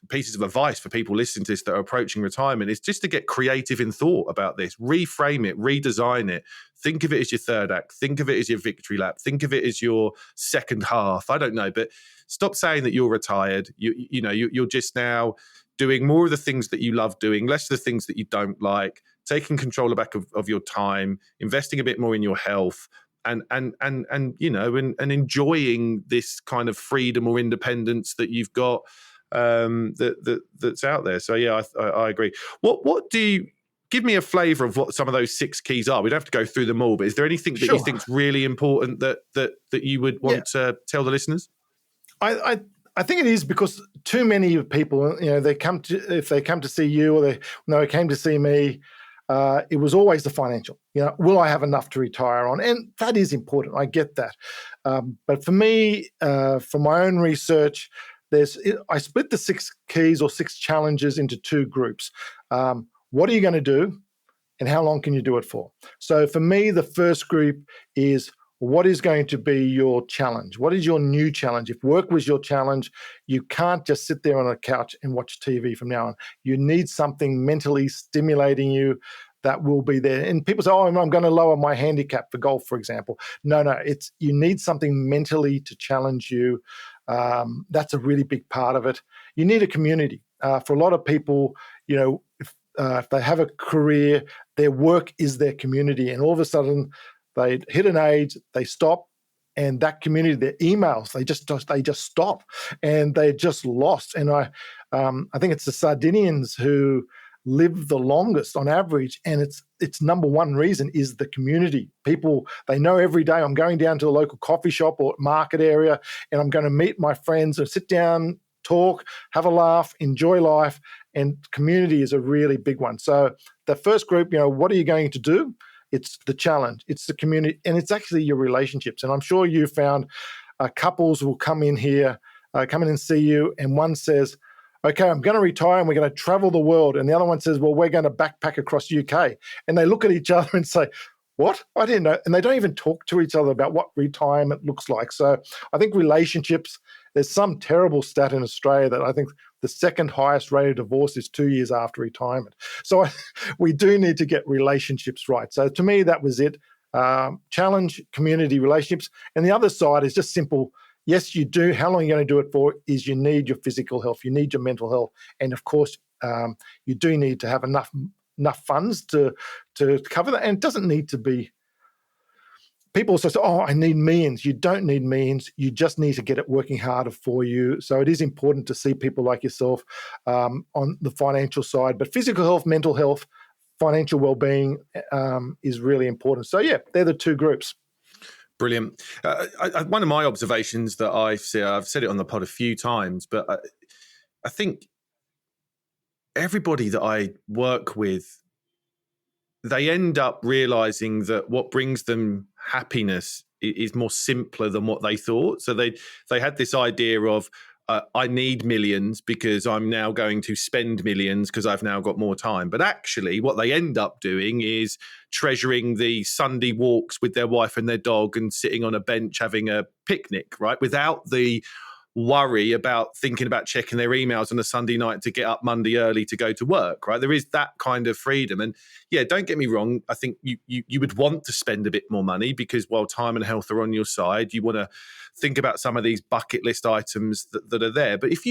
pieces of advice for people listening to this that are approaching retirement is just to get creative in thought about this. Reframe it, redesign it. Think of it as your third act. Think of it as your victory lap. Think of it as your second half. I don't know, but stop saying that you're retired. You're just now doing more of the things that you love doing, less of the things that you don't like. Taking control back of your time, investing a bit more in your health. And enjoying this kind of freedom or independence that you've got that's out there. So yeah, I agree. What do you give me a flavour of what some of those 6 keys are? We don't have to go through them all, but is there anything that you think is really important that you would want to tell the listeners? I think it is because too many people, if they come to see you, or they came to see me. It was always the financial. Will I have enough to retire on? And that is important. I get that. But for me, from my own research, I split the 6 keys or 6 challenges into 2 groups. What are you going to do, and how long can you do it for? So for me, the first group is, what is going to be your challenge? What is your new challenge? If work was your challenge, you can't just sit there on a couch and watch TV from now on. You need something mentally stimulating you that will be there. And people say, I'm going to lower my handicap for golf, for example. No, you need something mentally to challenge you. That's a really big part of it. You need a community. For a lot of people, if they have a career, their work is their community. And all of a sudden, they hit an age, they stop, and that community, their emails, they just stop, and they're just lost. And I think it's the Sardinians who live the longest on average, and its number one reason is the community. People, they know every day I'm going down to a local coffee shop or market area, and I'm going to meet my friends and sit down, talk, have a laugh, enjoy life, and community is a really big one. So the first group, what are you going to do? It's the challenge, it's the community, and it's actually your relationships. And I'm sure you found couples will come in and see you, and one says, okay, I'm going to retire and we're going to travel the world. And the other one says, well, we're going to backpack across UK. And they look at each other and say, what? I didn't know. And they don't even talk to each other about what retirement looks like. So I think relationships, there's some terrible stat in Australia that I think the second highest rate of divorce is 2 years after retirement. So we do need to get relationships right. So to me, that was it. Challenge, community, relationships. And the other side is just simple. Yes, you do. How long are you going to do it for is you need your physical health. You need your mental health. And of course, you do need to have enough funds to cover that. And it doesn't need to be, people also say, I need millions. You don't need millions. You just need to get it working harder for you. So it is important to see people like yourself on the financial side. But physical health, mental health, financial well-being is really important. So yeah, they're the 2 groups. Brilliant. One of my observations that I've said it on the pod a few times, but I think everybody that I work with, they end up realizing that what brings them happiness is more simpler than what they thought. So they had this idea of, I need millions because I'm now going to spend millions because I've now got more time. But actually what they end up doing is treasuring the Sunday walks with their wife and their dog and sitting on a bench having a picnic, right? Without the worry about thinking about checking their emails on a Sunday night to get up Monday early to go to work, right? There is that kind of freedom. And yeah, don't get me wrong. I think you would want to spend a bit more money because while time and health are on your side, you want to think about some of these bucket list items that are there. But if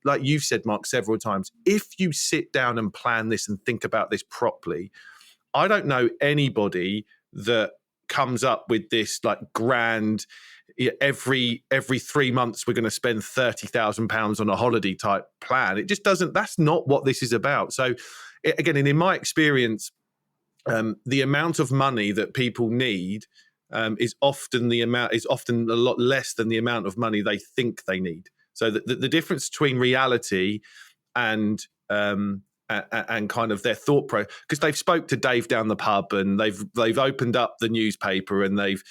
like you've said, Mark, several times, if you sit down and plan this and think about this properly, I don't know anybody that comes up with this like grand, every 3 months we're going to spend £30,000 on a holiday type plan. It just doesn't. That's not what this is about. So again, and in my experience, the amount of money that people need is often a lot less than the amount of money they think they need. So the difference between reality and kind of their thought process, because they've spoke to Dave down the pub and they've opened up the newspaper and they've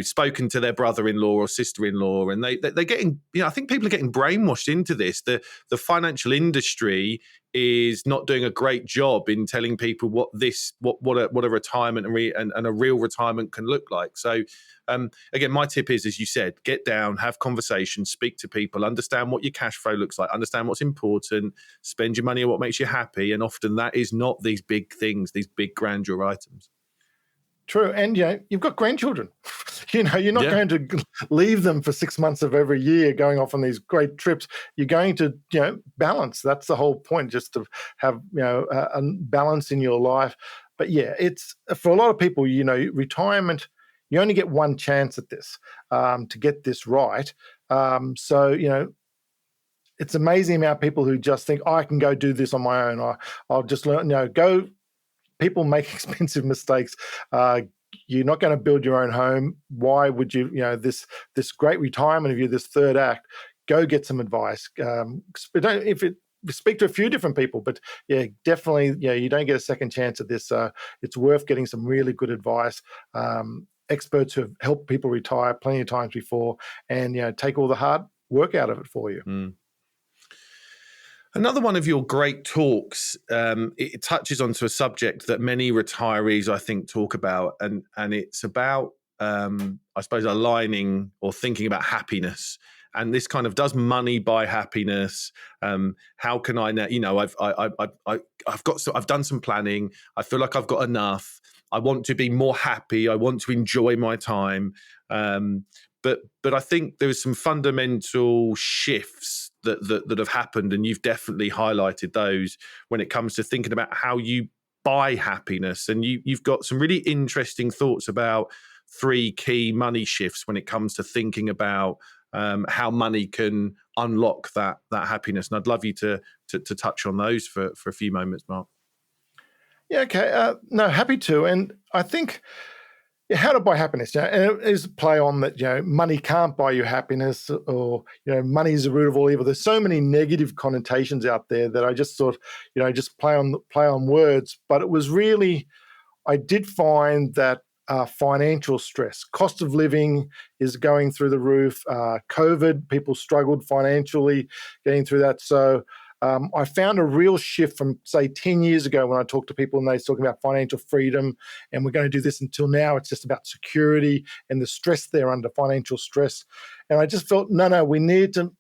spoken to their brother-in-law or sister-in-law, and they're getting, I think people are getting brainwashed into this. The financial industry is not doing a great job in telling people what a retirement and a real retirement can look like. So again, my tip is, as you said, get down, have conversations, speak to people, understand what your cash flow looks like, understand what's important, spend your money on what makes you happy. And often that is not these big things, these big grandeur items. True. And, you've got grandchildren. You're not going to leave them for 6 months of every year going off on these great trips. You're going to, balance. That's the whole point, just to have, a balance in your life. But yeah, it's for a lot of people, retirement, you only get one chance at this to get this right. So, it's amazing amount of people who just think, I can go do this on my own. I'll just learn, go. People make expensive mistakes. You're not going to build your own home. Why would you, this great retirement of you, this third act, go get some advice. Speak to a few different people, but yeah, definitely, you don't get a second chance at this. It's worth getting some really good advice. Experts who have helped people retire plenty of times before, and take all the hard work out of it for you. Mm. Another one of your great talks, it touches onto a subject that many retirees, I think, talk about, and it's about, I suppose, aligning or thinking about happiness. And this kind of, does money buy happiness? How can I now? I've done some planning. I feel like I've got enough. I want to be more happy. I want to enjoy my time. But I think there's some fundamental shifts that have happened, and you've definitely highlighted those when it comes to thinking about how you buy happiness. And you've got some really interesting thoughts about 3 key money shifts when it comes to thinking about how money can unlock that happiness. And I'd love you to touch on those for a few moments, Mark. Yeah, okay. No, happy to. And I think, how to buy happiness, and it is a play on that, money can't buy you happiness, or, money is the root of all evil. There's so many negative connotations out there that I just thought, just play on words. But it was really, I did find that financial stress, cost of living is going through the roof. COVID, people struggled financially getting through that. So I found a real shift from, say, 10 years ago when I talked to people and they were talking about financial freedom and we're going to do this, until now it's just about security and the stress they're under, financial stress. And I just felt, no, we need to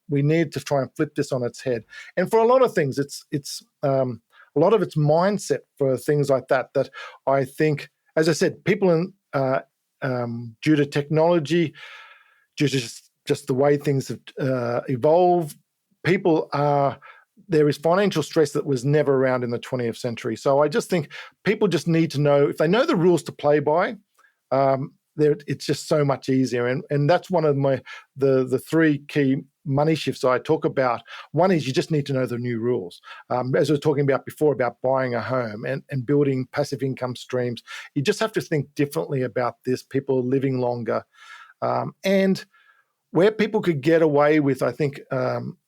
try and flip this on its head. And for a lot of things, it's a lot of it's mindset for things like that I think, as I said, people due to technology, due to just the way things have evolved, there is financial stress that was never around in the 20th century. So I just think people just need to know, if they know the rules to play by, it's just so much easier. And that's one of the 3 key money shifts I talk about. One is you just need to know the new rules. As I was talking about before, about buying a home and building passive income streams, you just have to think differently about this. People are living longer. And where people could get away with, I think,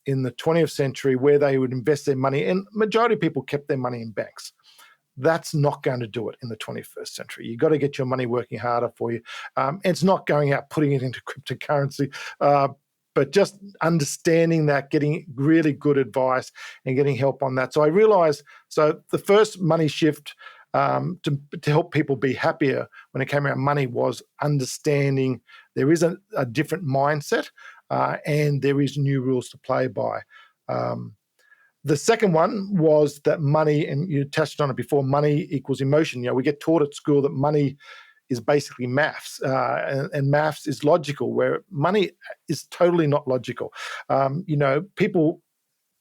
in the 20th century, where they would invest their money, and majority of people kept their money in banks. That's not going to do it in the 21st century. You've got to get your money working harder for you. It's not going out, putting it into cryptocurrency, but just understanding that, getting really good advice and getting help on that. So I realized, the first money shift to help people be happier when it came around money was understanding there is a different mindset. and there is new rules to play by. The second one was that money, and you touched on it before, money equals emotion. We get taught at school that money is basically maths, and maths is logical, where money is totally not logical. People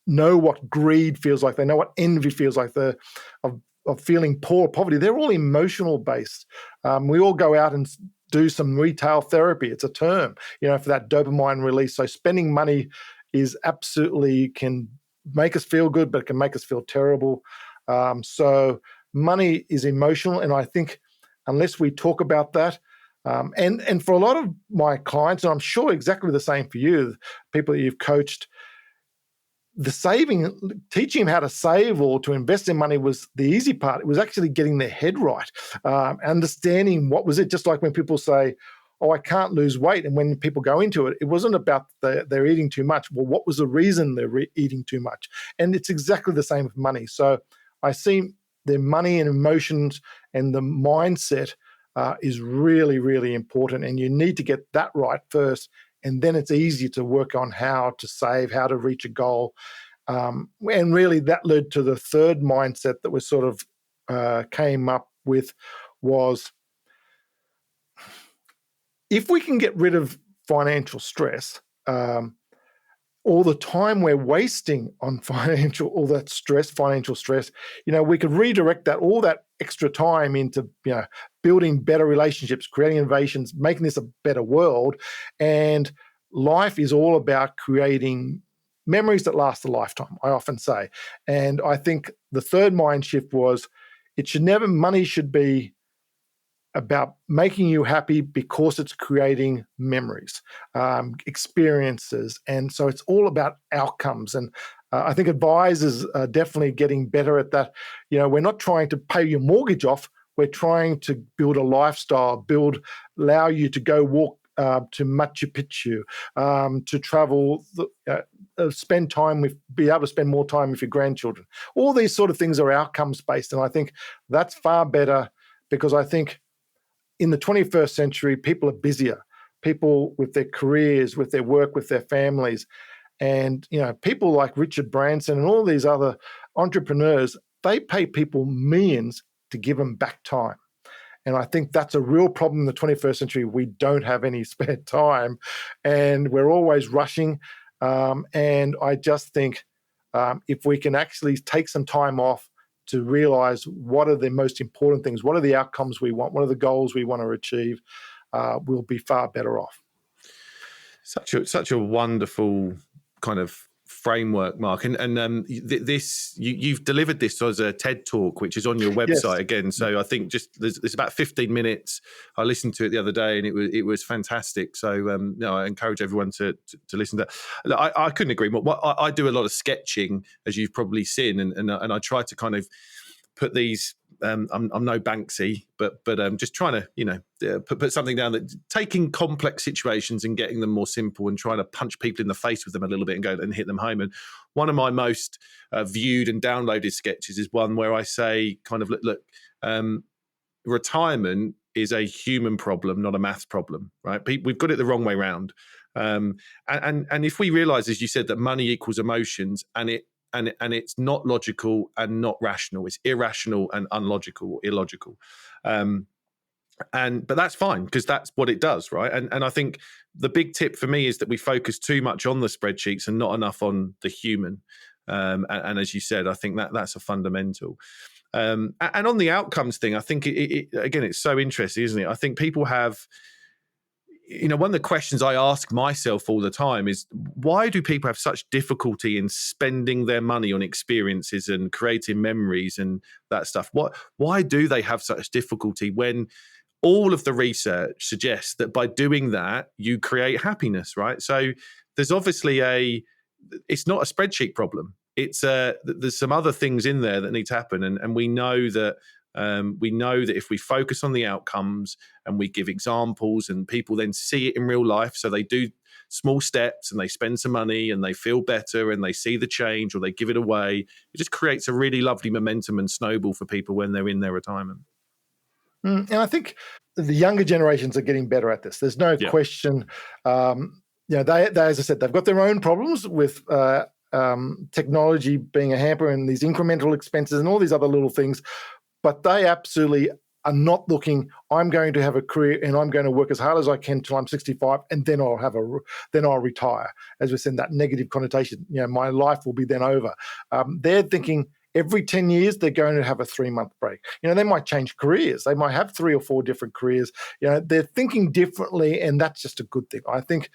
know what greed feels like. They know what envy feels like, of feeling poor, poverty. They're all emotional based. We all go out and do some retail therapy. It's a term, for that dopamine release. So spending money is absolutely can make us feel good, but it can make us feel terrible. So money is emotional, and I think unless we talk about that, and for a lot of my clients, and I'm sure exactly the same for you, people that you've coached, teaching them how to save or to invest in money was the easy part. It was actually getting their head right, understanding what was it. Just like when people say, "Oh, I can't lose weight," and when people go into it, it wasn't about they're eating too much. Well, what was the reason they're eating too much? And it's exactly the same with money. So I see the money and emotions and the mindset is really, really important, and you need to get that right first. And then it's easy to work on how to save, how to reach a goal. And really that led to the third mindset that we sort of came up with was, if we can get rid of financial stress, all the time we're wasting on financial stress, we could redirect all that extra time into, building better relationships, creating innovations, making this a better world. And life is all about creating memories that last a lifetime, I often say. And I think the third mind shift was, money should be about making you happy because it's creating memories, experiences. And so it's all about outcomes. And I think advisors are definitely getting better at that. We're not trying to pay your mortgage off. We're trying to build a lifestyle, allow you to go walk to Machu Picchu, to travel, spend time be able to spend more time with your grandchildren. All these sort of things are outcomes based. And I think that's far better, because I think in the 21st century, people are busier. People with their careers, with their work, with their families. And, people like Richard Branson and all these other entrepreneurs, they pay people millions to give them back time. And I think that's a real problem in the 21st century. We don't have any spare time, and we're always rushing. And I just think if we can actually take some time off to realize what are the most important things, what are the outcomes we want, what are the goals we want to achieve, we'll be far better off. Such a wonderful kind of framework, Mark, and you've delivered this as a TED talk, which is on your website. Yes. Again. So I think there's about 15 minutes. I listened to it the other day, and it was fantastic. So I encourage everyone to listen to that. I couldn't agree more. I do a lot of sketching, as you've probably seen, and I try to kind of put these. I'm no Banksy, but just trying to put something down, that taking complex situations and getting them more simple, and trying to punch people in the face with them a little bit and go and hit them home. And one of my most viewed and downloaded sketches is one where I say, kind of, look, retirement is a human problem, not a maths problem, right? We've got it the wrong way around. And if we realize, as you said, that money equals emotions, and it's not logical and not rational. It's irrational and unlogical or illogical. But that's fine, because that's what it does, right? And I think the big tip for me is that we focus too much on the spreadsheets and not enough on the human. And as you said, I think that's a fundamental. And on the outcomes thing, I think again, it's so interesting, isn't it? I think people have. One of the questions I ask myself all the time is, why do people have such difficulty in spending their money on experiences and creating memories and that stuff? Why do they have such difficulty when all of the research suggests that by doing that, you create happiness, right? So there's obviously it's not a spreadsheet problem. It's there's some other things in there that need to happen. And we know that if we focus on the outcomes and we give examples, and people then see it in real life, so they do small steps and they spend some money and they feel better and they see the change, or they give it away, it just creates a really lovely momentum and snowball for people when they're in their retirement. And I think the younger generations are getting better at this. There's no question. they, as I said, they've got their own problems with technology being a hamper and these incremental expenses and all these other little things, but they absolutely are not looking, I'm going to have a career and I'm going to work as hard as I can till I'm 65 and then I'll retire. As we said, that negative connotation, my life will be then over. They're thinking every 10 years they're going to have a 3-month break. They might change careers. They might have 3 or 4 different careers. They're thinking differently, and that's just a good thing. I think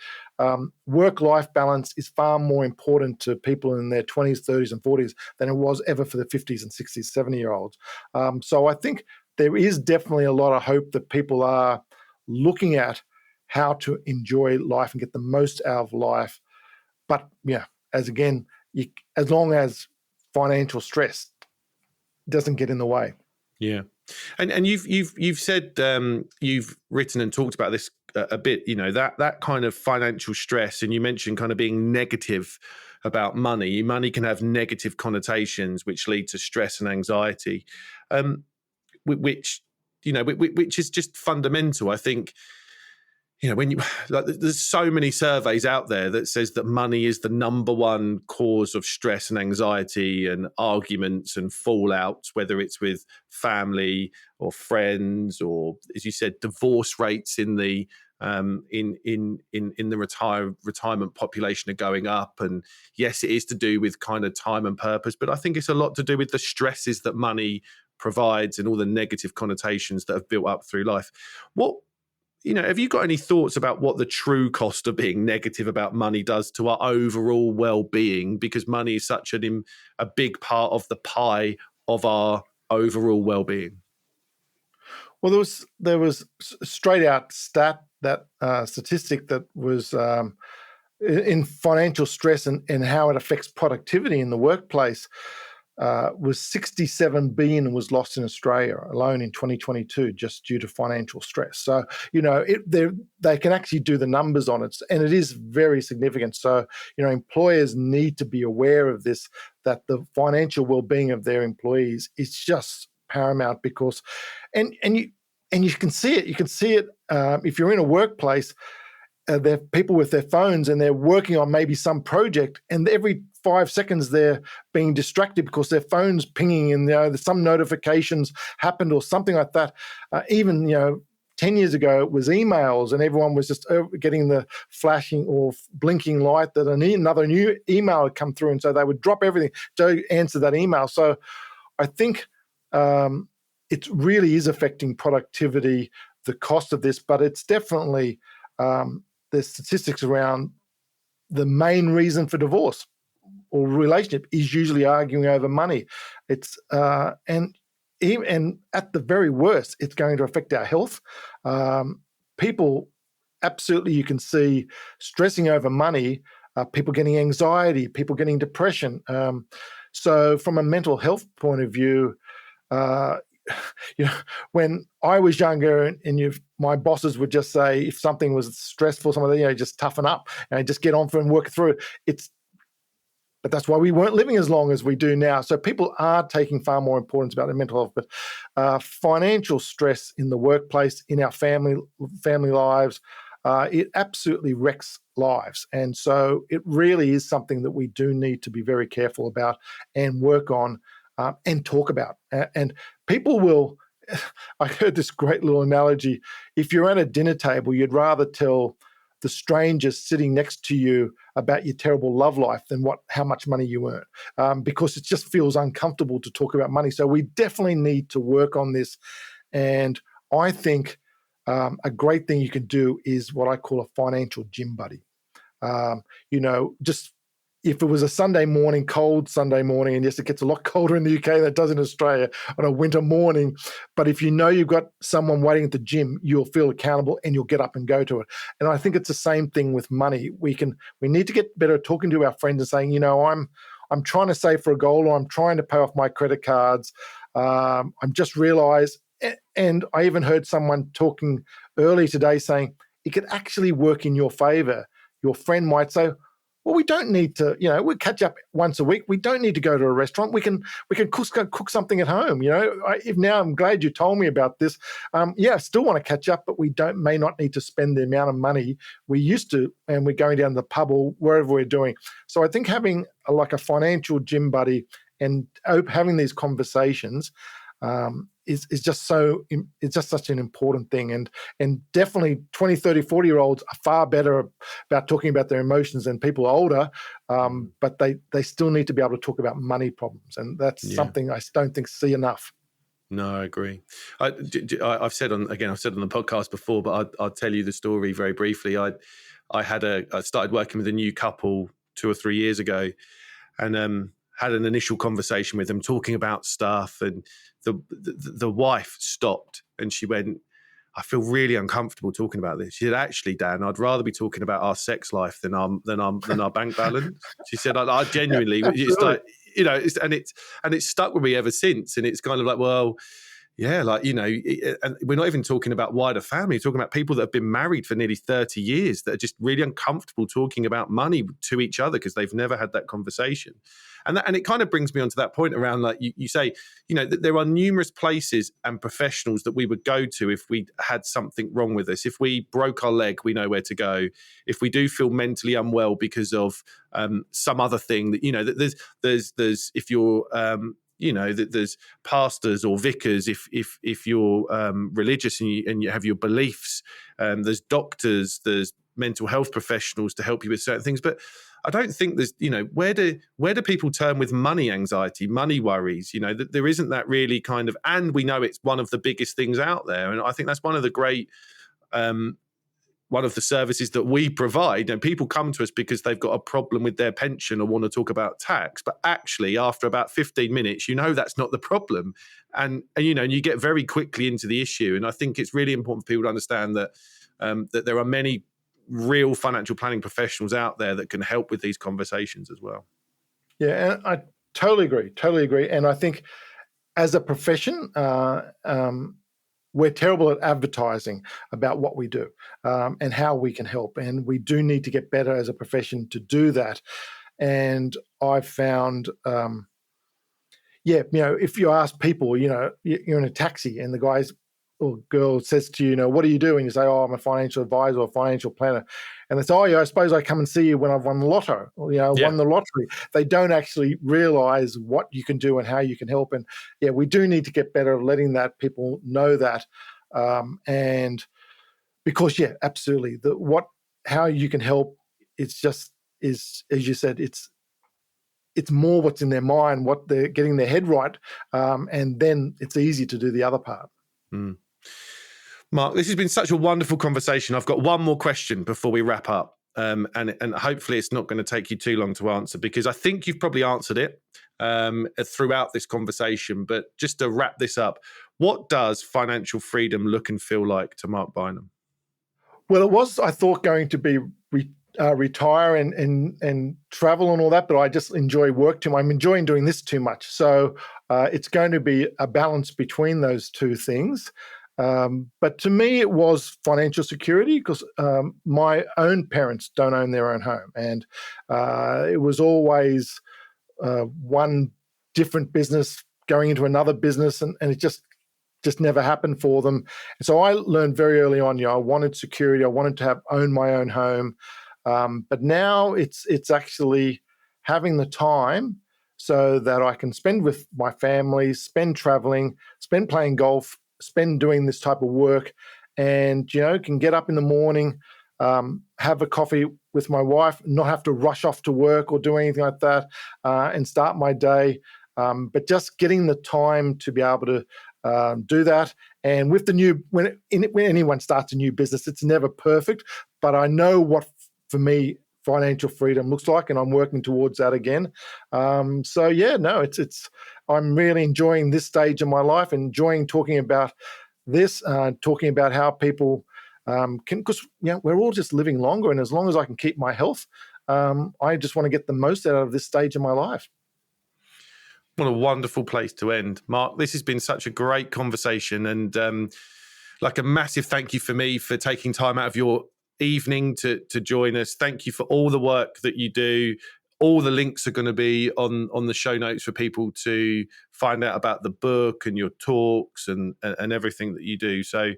work-life balance is far more important to people in their 20s, 30s, and 40s than it was ever for the 50s and 60s, 70-year-olds. So I think there is definitely a lot of hope that people are looking at how to enjoy life and get the most out of life. But as long as financial stress doesn't get in the way. Yeah, and you've said you've written and talked about this a bit. That kind of financial stress, and you mentioned kind of being negative about money. Money can have negative connotations, which lead to stress and anxiety, which is just fundamental. I think. When there's so many surveys out there that says that money is the number one cause of stress and anxiety and arguments and fallouts, whether it's with family or friends or, as you said, divorce rates in the retirement population are going up. And yes, it is to do with kind of time and purpose, but I think it's a lot to do with the stresses that money provides and all the negative connotations that have built up through life. Have you got any thoughts about what the true cost of being negative about money does to our overall well-being? Because money is such a big part of the pie of our overall well-being. Well, there was straight out statistic that was in financial stress and how it affects productivity in the workplace. Was 67 billion was lost in Australia alone in 2022 just due to financial stress. So, they can actually do the numbers on it, and it is very significant. So, employers need to be aware of this, that the financial well-being of their employees is just paramount because, and you can see it. You can see it if you're in a workplace. There are people with their phones and they're working on maybe some project, and every 5 seconds they're being distracted because their phone's pinging and some notifications happened or something like that. Even 10 years ago it was emails and everyone was just getting the flashing or blinking light that another new email had come through, and so they would drop everything to answer that email. So I think it really is affecting productivity, the cost of this, but it's definitely there's statistics around the main reason for divorce or relationship is usually arguing over money. It's and at the very worst, it's going to affect our health. People, absolutely, you can see stressing over money, people getting anxiety, people getting depression. So from a mental health point of view, when I was younger and my bosses would just say, if something was stressful, just toughen up and just get on for and work through it. But that's why we weren't living as long as we do now. So people are taking far more importance about their mental health. But financial stress in the workplace, in our family lives, it absolutely wrecks lives. And so it really is something that we do need to be very careful about and work on and talk about. And people will, I heard this great little analogy. If you're at a dinner table, you'd rather tell the stranger sitting next to you about your terrible love life than how much money you earn, because it just feels uncomfortable to talk about money. So we definitely need to work on this. And I think a great thing you can do is what I call a financial gym buddy. Just if it was a Sunday morning, cold Sunday morning, and yes, it gets a lot colder in the UK than it does in Australia on a winter morning, but if you've got someone waiting at the gym, you'll feel accountable and you'll get up and go to it. And I think it's the same thing with money. We need to get better at talking to our friends and saying, I'm trying to save for a goal, or I'm trying to pay off my credit cards. I'm just realized, and I even heard someone talking early today saying it could actually work in your favor. Your friend might say, Well, we don't need to, we catch up once a week. We don't need to go to a restaurant. We can cook something at home. Now I'm glad you told me about this. I still want to catch up, but we may not need to spend the amount of money we used to, and we're going down to the pub or wherever we're doing. So I think having a financial gym buddy and having these conversations is just such an important thing, and definitely 20, 30, 40-year-olds are far better about talking about their emotions than people older, but they still need to be able to talk about money problems, and that's something I don't think see enough. No, I agree. I've said on the podcast before, but I'll tell you the story very briefly. I started working with a new couple 2 or 3 years ago, and had an initial conversation with them talking about stuff, and the wife stopped and she went, I feel really uncomfortable talking about this. She said, actually, Dan, I'd rather be talking about our sex life than our bank balance. She said, I genuinely, it's like, it's stuck with me ever since. And it's kind of like, well, yeah, and we're not even talking about wider family. We're talking about people that have been married for nearly 30 years that are just really uncomfortable talking about money to each other because they've never had that conversation. And it kind of brings me on to that point around, like you say, that there are numerous places and professionals that we would go to if we had something wrong with us. If we broke our leg, we know where to go. If we do feel mentally unwell because of some other thing, that there's if you're that there's pastors or vicars if you're religious and you have your beliefs. There's doctors, there's mental health professionals to help you with certain things, but I don't think there's, where do people turn with money anxiety, money worries? That there isn't that really kind of, and we know it's one of the biggest things out there. And I think that's one of the great, one of the services that we provide. People come to us because they've got a problem with their pension or want to talk about tax, but actually after about 15 minutes, that's not the problem. And you get very quickly into the issue. And I think it's really important for people to understand that, that there are many real financial planning professionals out there that can help with these conversations as well. Yeah, and I totally agree. And I think as a profession, we're terrible at advertising about what we do and how we can help. And we do need to get better as a profession to do that. And I've found, if you ask people, you're in a taxi and the guys or girl says to you, what do you do? And you say, I'm a financial advisor or financial planner. And they say, I suppose I come and see you when I've won the lotto, won the lottery. They don't actually realize what you can do and how you can help. And we do need to get better at letting that people know that. And because, absolutely, how you can help, it's just is, as you said, it's more what's in their mind, what they're getting their head right. And then it's easy to do the other part. Mm. Marc, this has been such a wonderful conversation. I've got one more question before we wrap up, and hopefully it's not going to take you too long to answer, because I think you've probably answered it throughout this conversation. But just to wrap this up, what does financial freedom look and feel like to Marc Bineham? Well, it was, I thought, going to be retire and travel and all that, but I just enjoy work too much. I'm enjoying doing this too much. So it's going to be a balance between those two things. But to me, it was financial security, because my own parents don't own their own home. And it was always one different business going into another business, and it just never happened for them. And so I learned very early on, I wanted security. I wanted to own my own home. But now it's actually having the time so that I can spend with my family, spend traveling, spend playing golf, spend doing this type of work, and can get up in the morning, have a coffee with my wife, not have to rush off to work or do anything like that, and start my day. But just getting the time to be able to do that. And with when anyone starts a new business, it's never perfect, but I know what, for me, financial freedom looks like, and I'm working towards that again. I'm really enjoying this stage of my life, enjoying talking about this, talking about how people can, because we're all just living longer, and as long as I can keep my health, I just want to get the most out of this stage of my life. What a wonderful place to end. Marc, this has been such a great conversation, and a massive thank you for me for taking time out of your evening to join us. Thank you for all the work that you do. All the links are going to be on the show notes for people to find out about the book and your talks and everything that you do. So,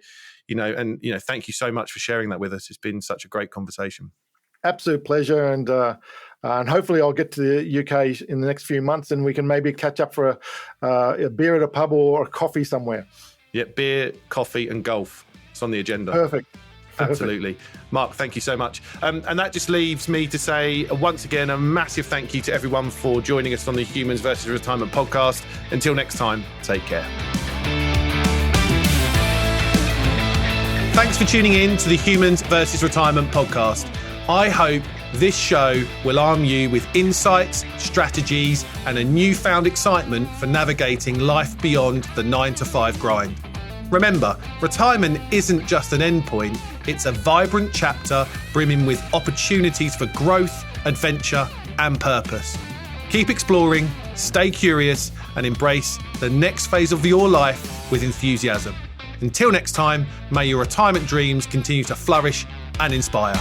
thank you so much for sharing that with us. It's been such a great conversation. Absolute pleasure. And hopefully I'll get to the UK in the next few months and we can maybe catch up for a beer at a pub or a coffee somewhere. Yeah, beer, coffee and golf. It's on the agenda. Perfect. Absolutely. Marc, thank you so much. And that just leaves me to say, once again, a massive thank you to everyone for joining us on the Humans versus Retirement podcast. Until next time, take care. Thanks for tuning in to the Humans versus Retirement podcast. I hope this show will arm you with insights, strategies, and a newfound excitement for navigating life beyond the 9-to-5 grind. Remember, retirement isn't just an endpoint, it's a vibrant chapter brimming with opportunities for growth, adventure, and purpose. Keep exploring, stay curious, and embrace the next phase of your life with enthusiasm. Until next time, may your retirement dreams continue to flourish and inspire.